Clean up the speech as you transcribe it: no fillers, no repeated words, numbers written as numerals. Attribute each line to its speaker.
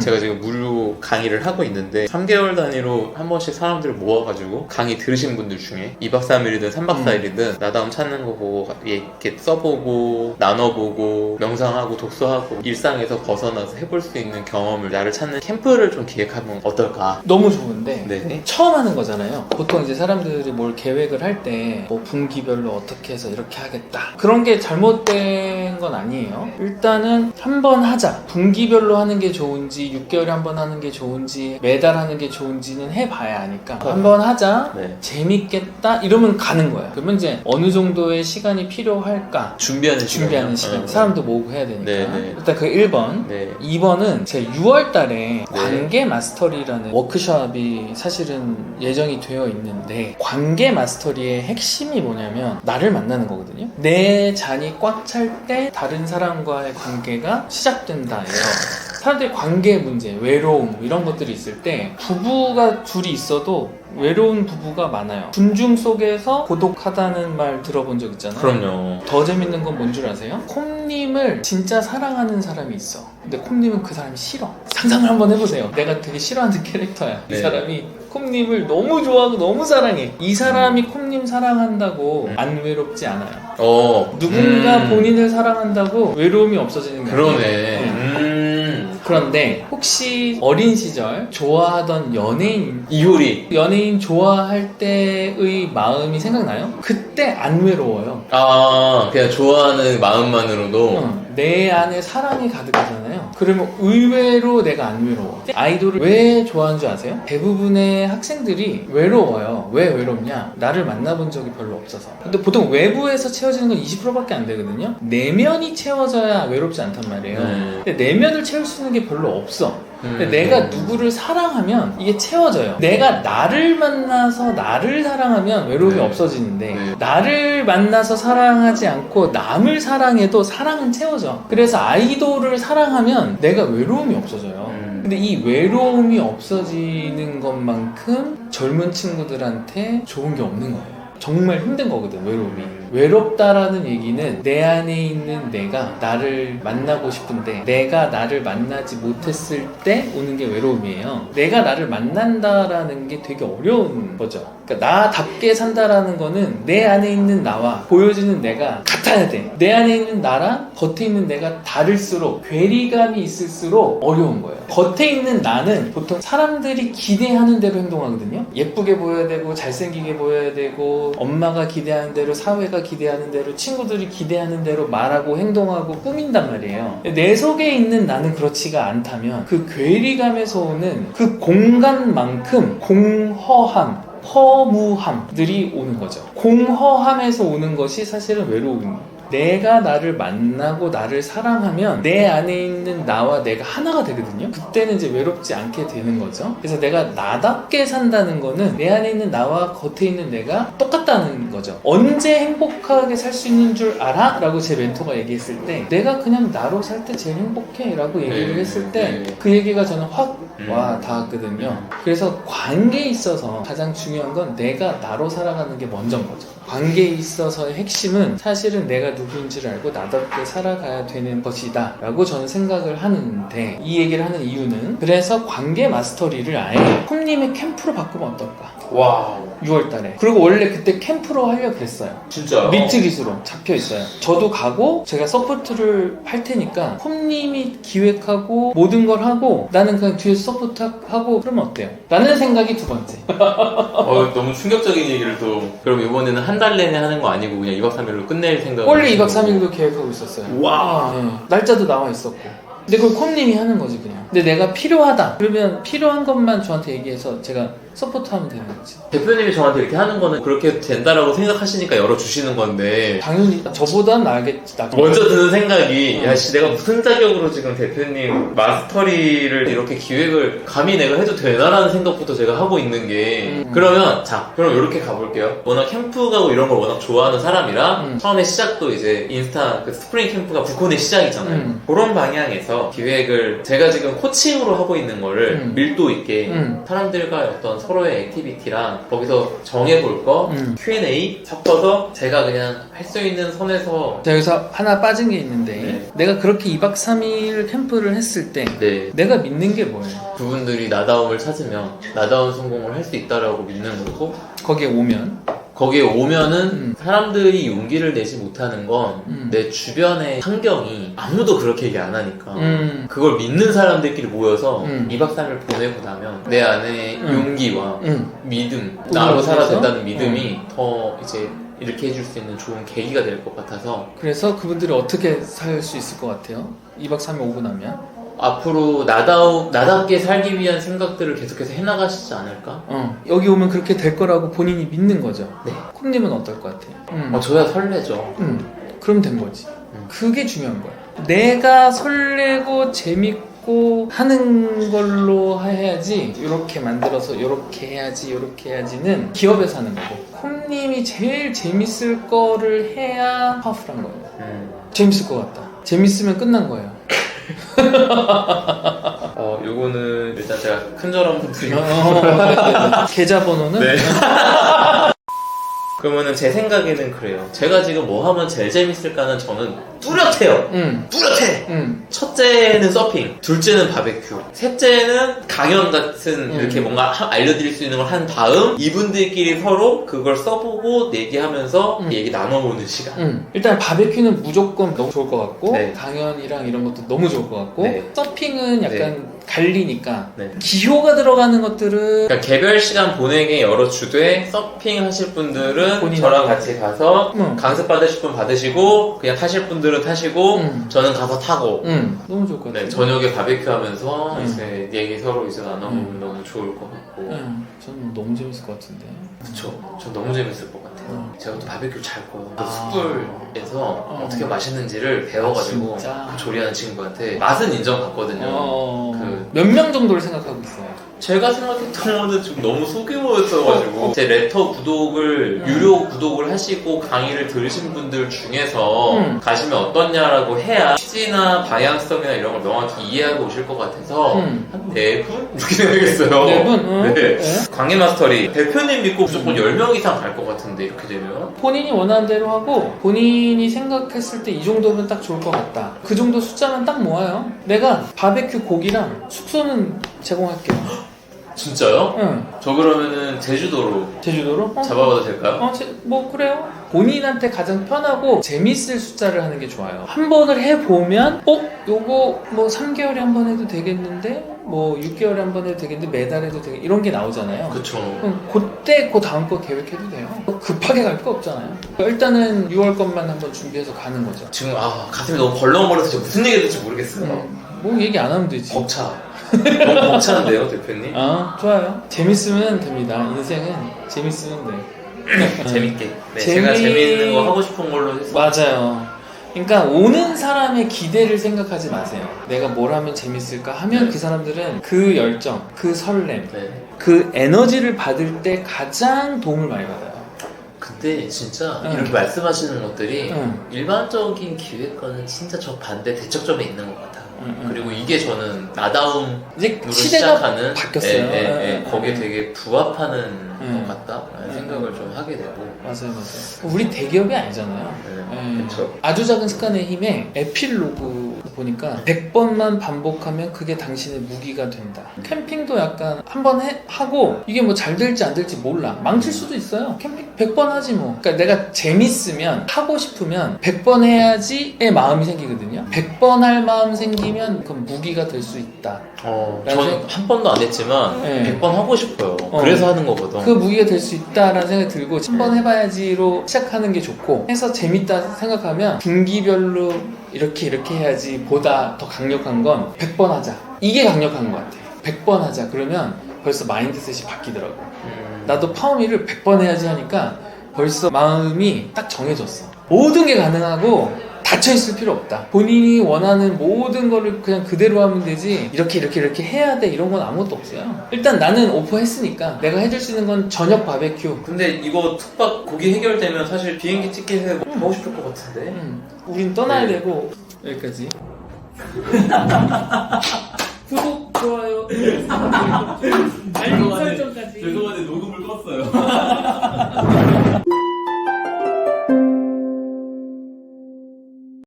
Speaker 1: 제가 지금 무료 강의를 하고 있는데 3개월 단위로 한 번씩 사람들을 모아가지고 강의 들으신 분들 중에 2박 3일이든 3박 4일이든 나다움 찾는 거 보고 이렇게 써보고 나눠보고 명상하고 독서하고 일상에서 벗어나서 해볼 수 있는 경험을 나를 찾는 캠프를 좀 기획하면 어떨까?
Speaker 2: 너무 좋은데
Speaker 1: 네.
Speaker 2: 처음 하는 거잖아요. 보통 이제 사람들이 뭘 계획을 할 때 뭐 분기별로 어떻게 해서 이렇게 하겠다 그런 게 잘못된 건 아니에요. 일단은 한번 하자. 분기별로 하는 게 좋은지 6개월에 한 번 하는 게 좋은지 매달 하는 게 좋은지는 해봐야 하니까 한번 하자.
Speaker 1: 네.
Speaker 2: 재밌겠다 이러면 가는 거야. 그러면 이제 어느 정도의 시간이 필요할까
Speaker 1: 준비하는
Speaker 2: 시간 사람도 모으고 해야 되니까
Speaker 1: 네.
Speaker 2: 일단 그 1번
Speaker 1: 네.
Speaker 2: 2번은 제가 6월 달에 관계 마스터리라는 워크숍이 사실은 예정이 되어 있는데 관계 마스터리의 핵심이 뭐냐면 나를 만나는 거거든요. 내 잔이 꽉 찰 때 다른 사람과의 관계가 시작된다예요. 사람들이 관계 문제, 외로움 이런 것들이 있을 때 부부가 둘이 있어도 외로운 부부가 많아요. 군중 속에서 고독하다는 말 들어본 적 있잖아요.
Speaker 1: 그럼요.
Speaker 2: 더 재밌는 건 뭔 줄 아세요? 콤님을 진짜 사랑하는 사람이 있어. 근데 콤님은 그 사람이 싫어. 상상을 한번 해보세요. 내가 되게 싫어하는 캐릭터야. 이
Speaker 1: 네.
Speaker 2: 사람이 콤님을 너무 좋아하고 너무 사랑해. 이 사람이 콤님 사랑한다고 안 외롭지 않아요. 누군가 본인을 사랑한다고 외로움이 없어지는 게 아니에요.
Speaker 1: 그러네.
Speaker 2: 그런데 혹시 어린 시절 좋아하던 연예인
Speaker 1: 이효리.
Speaker 2: 연예인 좋아할 때의 마음이 생각나요? 그때 안 외로워요.
Speaker 1: 그냥 좋아하는 마음만으로도
Speaker 2: 내 안에 사랑이 가득하잖아요. 그러면 의외로 내가 안 외로워. 아이돌을 왜 좋아하는 줄 아세요? 대부분의 학생들이 외로워요. 왜 외롭냐? 나를 만나본 적이 별로 없어서. 근데 보통 외부에서 채워지는 건 20%밖에 안 되거든요. 내면이 채워져야 외롭지 않단 말이에요. 근데 내면을 채울 수 있는 게 별로 없어. 근데 내가 누구를 사랑하면 이게 채워져요. 내가 나를 만나서 나를 사랑하면 외로움이 없어지는데 나를 만나서 사랑하지 않고 남을 사랑해도 사랑은 채워져. 그래서 아이돌을 사랑하면 내가 외로움이 없어져요. 근데 이 외로움이 없어지는 것만큼 젊은 친구들한테 좋은 게 없는 거예요. 정말 힘든 거거든, 외로움이. 외롭다라는 얘기는 내 안에 있는 내가 나를 만나고 싶은데 내가 나를 만나지 못했을 때 오는 게 외로움이에요. 내가 나를 만난다라는 게 되게 어려운 거죠. 그러니까 나답게 산다라는 거는 내 안에 있는 나와 보여지는 내가 같아야 돼. 내 안에 있는 나랑 겉에 있는 내가 다를수록 괴리감이 있을수록 어려운 거예요. 겉에 있는 나는 보통 사람들이 기대하는 대로 행동하거든요. 예쁘게 보여야 되고 잘생기게 보여야 되고 엄마가 기대하는 대로 사회가 기대하는 대로 친구들이 기대하는 대로 말하고 행동하고 꾸민단 말이에요. 내 속에 있는 나는 그렇지가 않다면 그 괴리감에서 오는 그 공간만큼 공허함 허무함들이 오는 거죠. 공허함에서 오는 것이 사실은 외로움입니다. 내가 나를 만나고 나를 사랑하면 내 안에 있는 나와 내가 하나가 되거든요. 그때는 이제 외롭지 않게 되는 거죠. 그래서 내가 나답게 산다는 거는 내 안에 있는 나와 겉에 있는 내가 똑같다는 거죠. 언제 행복하게 살 수 있는 줄 알아? 라고 제 멘토가 얘기했을 때 내가 그냥 나로 살 때 제일 행복해 라고 얘기를 했을 때 그 얘기가 저는 확 와 닿았거든요. 그래서 관계에 있어서 가장 중요한 건 내가 나로 살아가는 게 먼저인 거죠. 관계에 있어서의 핵심은 사실은 내가 누구인지를 알고 나답게 살아가야 되는 것이다 라고 저는 생각을 하는데 이 얘기를 하는 이유는 그래서 관계 마스터리를 아예 콤님의 캠프로 바꾸면 어떨까?
Speaker 1: 와우.
Speaker 2: 6월달에. 그리고 원래 그때 캠프로 하려고 그랬어요.
Speaker 1: 진짜요?
Speaker 2: 리트릿으로 잡혀있어요. 저도 가고 제가 서포트를 할 테니까 콤님이 기획하고 모든 걸 하고 나는 그냥 뒤에서 서포트하고 그러면 어때요? 라는 생각이 두 번째.
Speaker 1: 너무 충격적인 얘기를 또. 그럼 이번에는 한 달 내내 하는 거 아니고 그냥 2박 3일로 끝낼 생각?
Speaker 2: 원래 2박 3일도 계획하고 있었어요.
Speaker 1: 와.
Speaker 2: 네. 날짜도 나와 있었고. 근데 그걸 콤님이 하는 거지 그냥. 근데 내가 필요하다. 그러면 필요한 것만 저한테 얘기해서 제가 서포트하면 되는 거지.
Speaker 1: 대표님이 저한테 이렇게 하는 거는 그렇게 된다라고 생각하시니까 열어주시는 건데
Speaker 2: 당연히 저보단 나겠지.
Speaker 1: 먼저 드는 생각이 야씨 내가 무슨 자격으로 지금 대표님 마스터리를 이렇게 기획을 감히 내가 해도 되나라는 생각부터 제가 하고 있는 게 그러면 그럼 이렇게 가볼게요. 워낙 캠프 가고 이런 걸 워낙 좋아하는 사람이라 처음에 시작도 이제 인스타 그 스프링 캠프가 북콘의 시작이잖아요. 그런 방향에서 기획을 제가 지금 코칭으로 하고 있는 거를 밀도 있게 사람들과의 어떤 서로의 액티비티랑 거기서 정해볼 거 Q&A 섞어서 제가 그냥 할 수 있는 선에서
Speaker 2: 자, 여기서 하나 빠진 게 있는데
Speaker 1: 네.
Speaker 2: 내가 그렇게 2박 3일 캠프를 했을 때
Speaker 1: 네.
Speaker 2: 내가 믿는 게 뭐예요?
Speaker 1: 그분들이 나다움을 찾으면 나다운 성공을 할 수 있다라고 믿는 거고
Speaker 2: 거기에 오면
Speaker 1: 거기에 오면은 사람들이 용기를 내지 못하는 건 내 주변의 환경이 아무도 그렇게 얘기 안 하니까 그걸 믿는 사람들끼리 모여서 2박 3일 보내고 나면 내 안에 용기와 믿음, 나로 살아야 된다는 믿음이 더 이제 이렇게 해줄 수 있는 좋은 계기가 될 것 같아서
Speaker 2: 그래서 그분들이 어떻게 살 수 있을 것 같아요? 2박 3일 오고 나면
Speaker 1: 앞으로 나답게 살기 위한 생각들을 계속해서 해나가시지 않을까?
Speaker 2: 여기 오면 그렇게 될 거라고 본인이 믿는 거죠.
Speaker 1: 네.
Speaker 2: 콩님은 어떨 것 같아요?
Speaker 1: 저야 설레죠.
Speaker 2: 그럼 된 거지. 그게 중요한 거야. 내가 설레고 재밌고 하는 걸로 해야지 이렇게 만들어서 이렇게 해야지 이렇게 해야지는 기업에서 하는 거고 콩님이 제일 재밌을 거를 해야 파워풀한 거예요. 재밌을 것 같다. 재밌으면 끝난 거예요.
Speaker 1: 요거는 일단 제가 큰절 한번 드리고
Speaker 2: 계좌번호는?
Speaker 1: 네. 그러면은 제 생각에는 그래요. 제가 지금 뭐 하면 제일 재밌을까는 저는 뚜렷해요. 뚜렷해! 첫째는 서핑, 둘째는 바베큐, 셋째는 강연 같은 이렇게 뭔가 알려드릴 수 있는 걸 한 다음 이분들끼리 서로 그걸 써보고 얘기하면서 얘기 나눠보는 시간.
Speaker 2: 일단 바베큐는 무조건 너무 좋을 것 같고
Speaker 1: 네.
Speaker 2: 강연이랑 이런 것도 너무 좋을 것 같고
Speaker 1: 네.
Speaker 2: 서핑은 약간 갈리니까
Speaker 1: 네.
Speaker 2: 기호가 들어가는 것들은
Speaker 1: 그러니까 개별 시간 보내게 열어주되 서핑 하실 분들은
Speaker 2: 본인
Speaker 1: 저랑 같이 가서
Speaker 2: 응.
Speaker 1: 강습 받으실 분 받으시고 그냥 타실 분들은 타시고 저는 가서 타고
Speaker 2: 너무 좋을 것 같아요.
Speaker 1: 네, 저녁에 바베큐 하면서 이제 얘기 서로 이제 나눠보면 너무 좋을 것 같고
Speaker 2: 저는 너무 재밌을 것 같은데.
Speaker 1: 그쵸. 전 너무 재밌을 것 같아요. 제가 또 바베큐 잘 구워요. 숯불에서 어떻게 맛있는지를 배워가지고
Speaker 2: 진짜?
Speaker 1: 그 조리하는 친구한테 맛은 인정받거든요.
Speaker 2: 몇 명 정도를 생각하고 있어요?
Speaker 1: 제가 생각했던 거는 좀 너무 소규모였어가지고 제 레터 구독을 유료 구독을 하시고 강의를 들으신 분들 중에서 가시면 어떻냐라고 해야 취지나 방향성이나 이런 걸 명확히 이해하고 오실 것 같아서 한 4분? 이렇게 생각했어요.
Speaker 2: 4분?
Speaker 1: 네. 강의 마스터리 대표님 믿고 무조건 10명 이상 갈 것 같은데 이렇게 되면
Speaker 2: 본인이 원하는 대로 하고 본인이 생각했을 때 이 정도면 딱 좋을 것 같다. 그 정도 숫자만 딱 모아요. 내가 바베큐 고기랑 숙소는 제공할게요.
Speaker 1: 진짜요?
Speaker 2: 응.
Speaker 1: 저 그러면은 제주도로
Speaker 2: 제주도로?
Speaker 1: 잡아봐도 될까요?
Speaker 2: 뭐 그래요. 본인한테 가장 편하고 재밌을 숫자를 하는 게 좋아요. 한 번을 해보면 요거 뭐 3개월에 한 번 해도 되겠는데 뭐 6개월에 한 번 해도 되겠는데 매달 해도 되겠는데 이런 게 나오잖아요.
Speaker 1: 그쵸.
Speaker 2: 그럼 그때 그 다음 거 계획해도 돼요. 급하게 갈 거 없잖아요. 일단은 6월 것만 한번 준비해서 가는 거죠.
Speaker 1: 지금 가슴이 너무 벌렁거려서 지금 무슨 얘기 될지 모르겠어요.
Speaker 2: 뭐 얘기 안 하면 되지.
Speaker 1: 벅차. 너무 벅차는데요, 대표님?
Speaker 2: 좋아요. 재밌으면 됩니다. 인생은 재밌으면 돼.
Speaker 1: 재밌게. 네, 제가 재밌는 거 하고 싶은 걸로 했어요.
Speaker 2: 맞아요. 그러니까 오는 사람의 기대를 생각하지 마세요. 내가 뭘 하면 재밌을까 하면 그 사람들은 그 열정, 그 설렘, 그 에너지를 받을 때 가장 도움을 많이 받아요.
Speaker 1: 근데 진짜 이렇게 말씀하시는 것들이
Speaker 2: 응.
Speaker 1: 일반적인 기획과는 진짜 저 반대 대척점에 있는 것 같아요. 그리고 이게 저는 나다움으로
Speaker 2: 이제 시대가
Speaker 1: 시작하는
Speaker 2: 바뀌었어요.
Speaker 1: 거기에 되게 부합하는 것 같다라는 생각을 좀 하게 되고
Speaker 2: 맞아요. 우리 대기업이 아니잖아요.
Speaker 1: 그렇죠.
Speaker 2: 아주 작은 습관의 힘에 에필로그 보니까 100번만 반복하면 그게 당신의 무기가 된다. 캠핑도 약간 한번 하고 이게 뭐 잘 될지 안 될지 몰라. 망칠 수도 있어요. 캠핑 100번 하지 뭐. 그러니까 내가 재밌으면 하고 싶으면 100번 해야지의 마음이 생기거든요. 100번 할 마음 생기면 그건 무기가 될 수 있다.
Speaker 1: 저는 한 번도 안 했지만 100번 하고 싶어요. 그래서 하는 거거든.
Speaker 2: 그 무기가 될 수 있다라는 생각이 들고 한번 해봐야지로 시작하는 게 좋고 해서 재밌다 생각하면 분기별로 이렇게 해야지 보다 더 강력한 건 100번 하자. 이게 강력한 것 같아요. 100번 하자. 그러면 벌써 마인드셋이 바뀌더라고. 나도 파워미를 100번 해야지 하니까 벌써 마음이 딱 정해졌어. 모든 게 가능하고 닫혀있을 필요 없다. 본인이 원하는 모든 거를 그냥 그대로 하면 되지 이렇게 해야 돼 이런 건 아무것도 없어요. 일단 나는 오퍼했으니까 내가 해줄 수 있는 건 저녁 바베큐.
Speaker 1: 근데 이거 숙박 고기 해결되면 사실 비행기 티켓에 가고 싶을 것 같은데
Speaker 2: 우린 떠나야 되고 여기까지.
Speaker 3: 구독, 좋아요, 알림 설정까지.
Speaker 1: 죄송한데 녹음을 껐어요.